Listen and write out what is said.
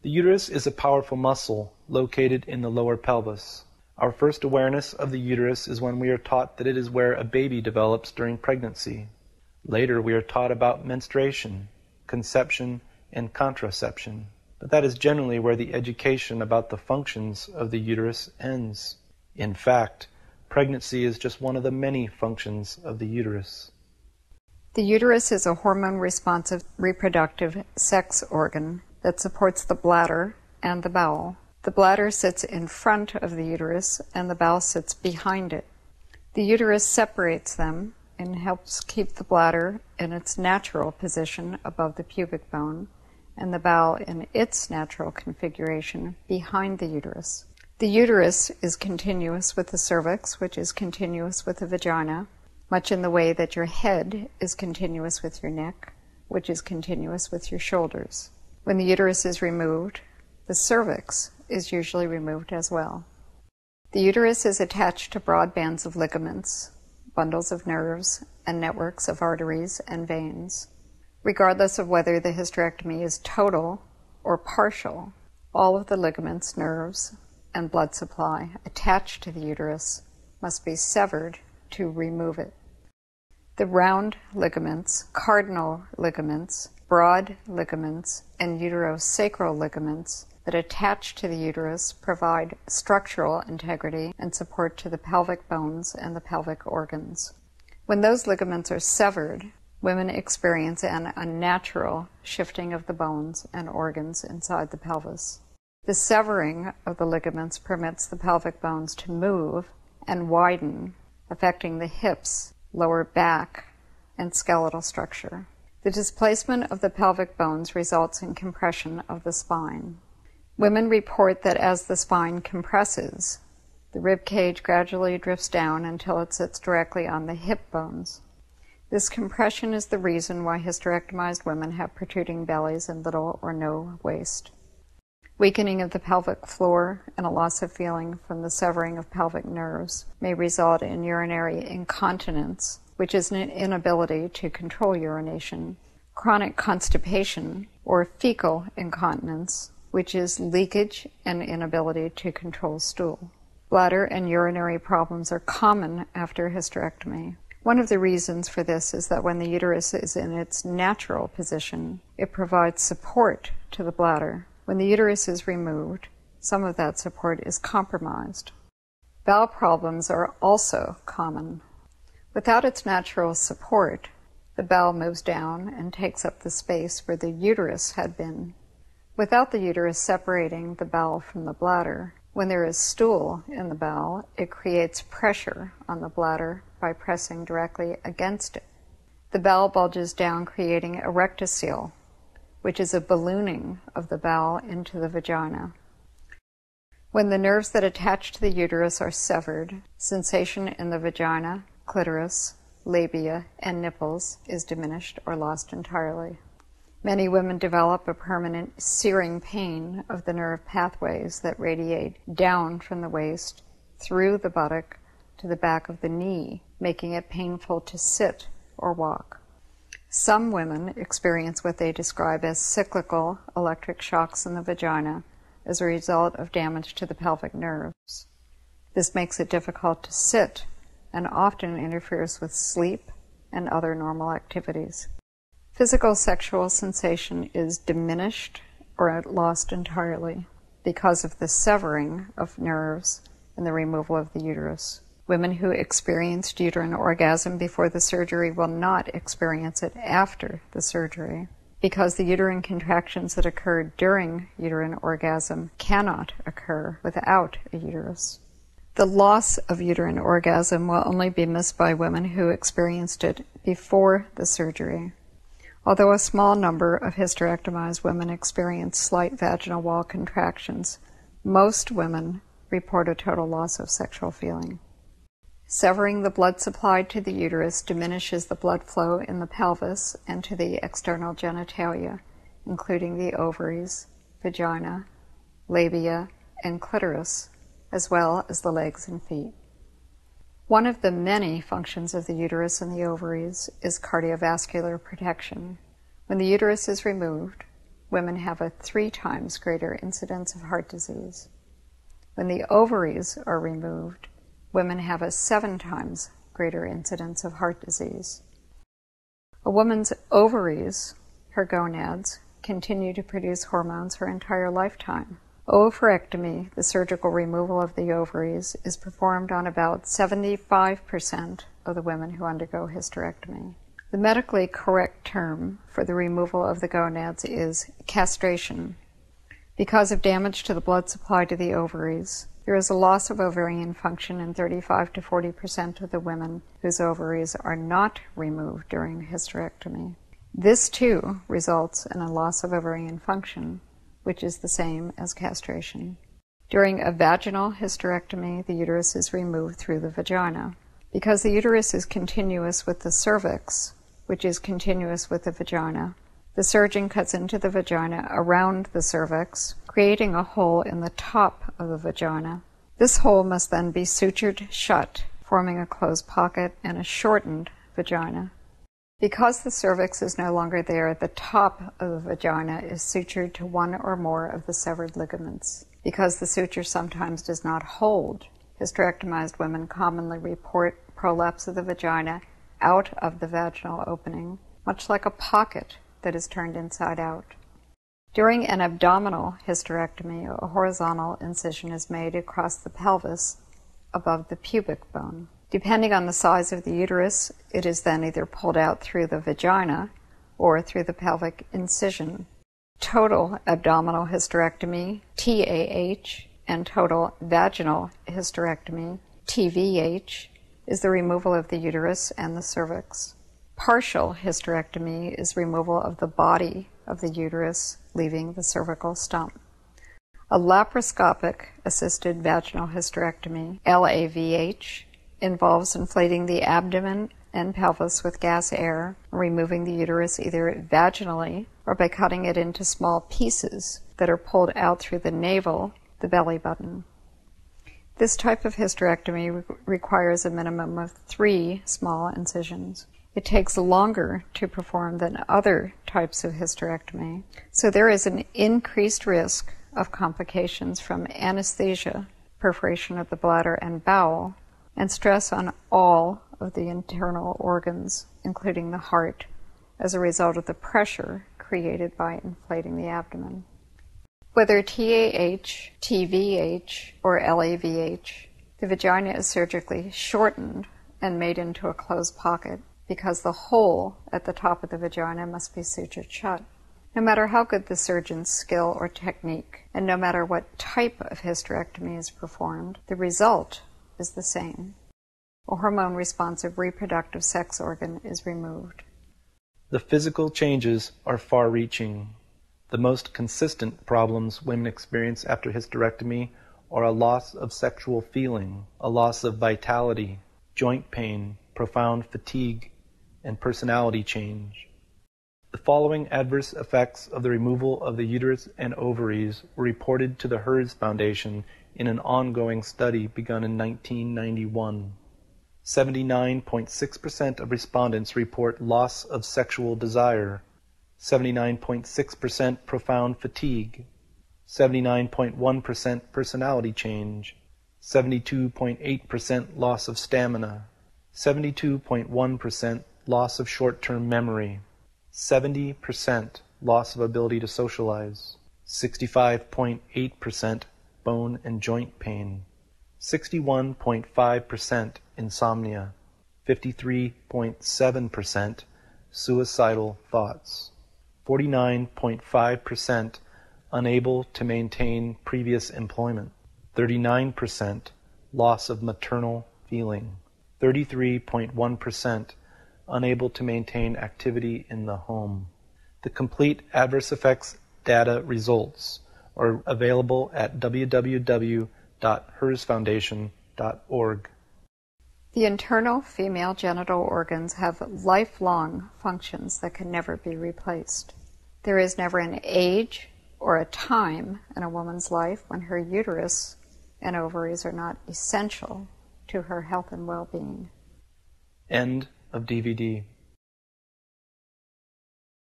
The uterus is a powerful muscle located in the lower pelvis. Our first awareness of the uterus is when we are taught that it is where a baby develops during pregnancy. Later we are taught about menstruation, conception, and contraception. But that is generally where the education about the functions of the uterus ends. In fact, pregnancy is just one of the many functions of the uterus. The uterus is a hormone-responsive reproductive sex organ that supports the bladder and the bowel. The bladder sits in front of the uterus and the bowel sits behind it. The uterus separates them and helps keep the bladder in its natural position above the pubic bone and the bowel in its natural configuration behind the uterus. The uterus is continuous with the cervix, which is continuous with the vagina, much in the way that your head is continuous with your neck, which is continuous with your shoulders. When the uterus is removed, the cervix is usually removed as well. The uterus is attached to broad bands of ligaments, bundles of nerves, and networks of arteries and veins. Regardless of whether the hysterectomy is total or partial, all of the ligaments, nerves, and blood supply attached to the uterus must be severed to remove it. The round ligaments, cardinal ligaments, broad ligaments, and uterosacral ligaments that attach to the uterus provide structural integrity and support to the pelvic bones and the pelvic organs. When those ligaments are severed, women experience an unnatural shifting of the bones and organs inside the pelvis. The severing of the ligaments permits the pelvic bones to move and widen, affecting the hips, lower back, and skeletal structure. The displacement of the pelvic bones results in compression of the spine. Women report that as the spine compresses, the rib cage gradually drifts down until it sits directly on the hip bones. This compression is the reason why hysterectomized women have protruding bellies and little or no waist. Weakening of the pelvic floor and a loss of feeling from the severing of pelvic nerves may result in urinary incontinence, which is an inability to control urination, chronic constipation, or fecal incontinence, which is leakage and inability to control stool. Bladder and urinary problems are common after hysterectomy. One of the reasons for this is that when the uterus is in its natural position, it provides support to the bladder. When the uterus is removed, some of that support is compromised. Bowel problems are also common. Without its natural support, the bowel moves down and takes up the space where the uterus had been. Without the uterus separating the bowel from the bladder, when there is stool in the bowel, it creates pressure on the bladder by pressing directly against it. The bowel bulges down, creating a rectocele, which is a ballooning of the bowel into the vagina. When the nerves that attach to the uterus are severed, sensation in the vagina, clitoris, labia, and nipples is diminished or lost entirely. Many women develop a permanent searing pain of the nerve pathways that radiate down from the waist, through the buttock, to the back of the knee, making it painful to sit or walk. Some women experience what they describe as cyclical electric shocks in the vagina as a result of damage to the pelvic nerves. This makes it difficult to sit and often interferes with sleep and other normal activities. Physical sexual sensation is diminished or lost entirely because of the severing of nerves and the removal of the uterus. Women who experienced uterine orgasm before the surgery will not experience it after the surgery because the uterine contractions that occurred during uterine orgasm cannot occur without a uterus. The loss of uterine orgasm will only be missed by women who experienced it before the surgery. Although a small number of hysterectomized women experience slight vaginal wall contractions, most women report a total loss of sexual feeling. Severing the blood supply to the uterus diminishes the blood flow in the pelvis and to the external genitalia, including the ovaries, vagina, labia, and clitoris, as well as the legs and feet. One of the many functions of the uterus and the ovaries is cardiovascular protection. When the uterus is removed, women have a 3 times greater incidence of heart disease. When the ovaries are removed, women have a 7 times greater incidence of heart disease. A woman's ovaries, her gonads, continue to produce hormones her entire lifetime. Oophorectomy, the surgical removal of the ovaries, is performed on about 75% of the women who undergo hysterectomy. The medically correct term for the removal of the gonads is castration. Because of damage to the blood supply to the ovaries, there is a loss of ovarian function in 35 to 40% of the women whose ovaries are not removed during hysterectomy. This, too, results in a loss of ovarian function, which is the same as castration. During a vaginal hysterectomy, the uterus is removed through the vagina. Because the uterus is continuous with the cervix, which is continuous with the vagina, the surgeon cuts into the vagina around the cervix, creating a hole in the top of the vagina. This hole must then be sutured shut, forming a closed pocket and a shortened vagina. Because the cervix is no longer there, the top of the vagina is sutured to one or more of the severed ligaments. Because the suture sometimes does not hold, hysterectomized women commonly report prolapse of the vagina out of the vaginal opening, much like a pocket that is turned inside out. During an abdominal hysterectomy, a horizontal incision is made across the pelvis above the pubic bone. Depending on the size of the uterus, it is then either pulled out through the vagina or through the pelvic incision. Total abdominal hysterectomy, TAH, and total vaginal hysterectomy, TVH, is the removal of the uterus and the cervix. Partial hysterectomy is removal of the body of the uterus, leaving the cervical stump. A laparoscopic assisted vaginal hysterectomy, LAVH, involves inflating the abdomen and pelvis with gas air, and removing the uterus either vaginally or by cutting it into small pieces that are pulled out through the navel, the belly button. This type of hysterectomy requires a minimum of 3 small incisions. It takes longer to perform than other types of hysterectomy, so there is an increased risk of complications from anesthesia, perforation of the bladder and bowel, and stress on all of the internal organs, including the heart, as a result of the pressure created by inflating the abdomen. Whether TAH, TVH, or LAVH, the vagina is surgically shortened and made into a closed pocket because the hole at the top of the vagina must be sutured shut. No matter how good the surgeon's skill or technique, and no matter what type of hysterectomy is performed, the result is the same. A hormone-responsive reproductive sex organ is removed. The physical changes are far-reaching. The most consistent problems women experience after hysterectomy are a loss of sexual feeling, a loss of vitality, joint pain, profound fatigue, and personality change. The following adverse effects of the removal of the uterus and ovaries were reported to the HERS Foundation in an ongoing study begun in 1991. 79.6% of respondents report loss of sexual desire, 79.6% profound fatigue, 79.1% personality change, 72.8% loss of stamina, 72.1% loss of short-term memory, 70% loss of ability to socialize, 65.8% bone and joint pain, 61.5% insomnia, 53.7% suicidal thoughts, 49.5% unable to maintain previous employment, 39% loss of maternal feeling, 33.1% unable to maintain activity in the home. The complete adverse effects data results are available at www.hersfoundation.org. The internal female genital organs have lifelong functions that can never be replaced. There is never an age or a time in a woman's life when her uterus and ovaries are not essential to her health and well-being. End of DVD.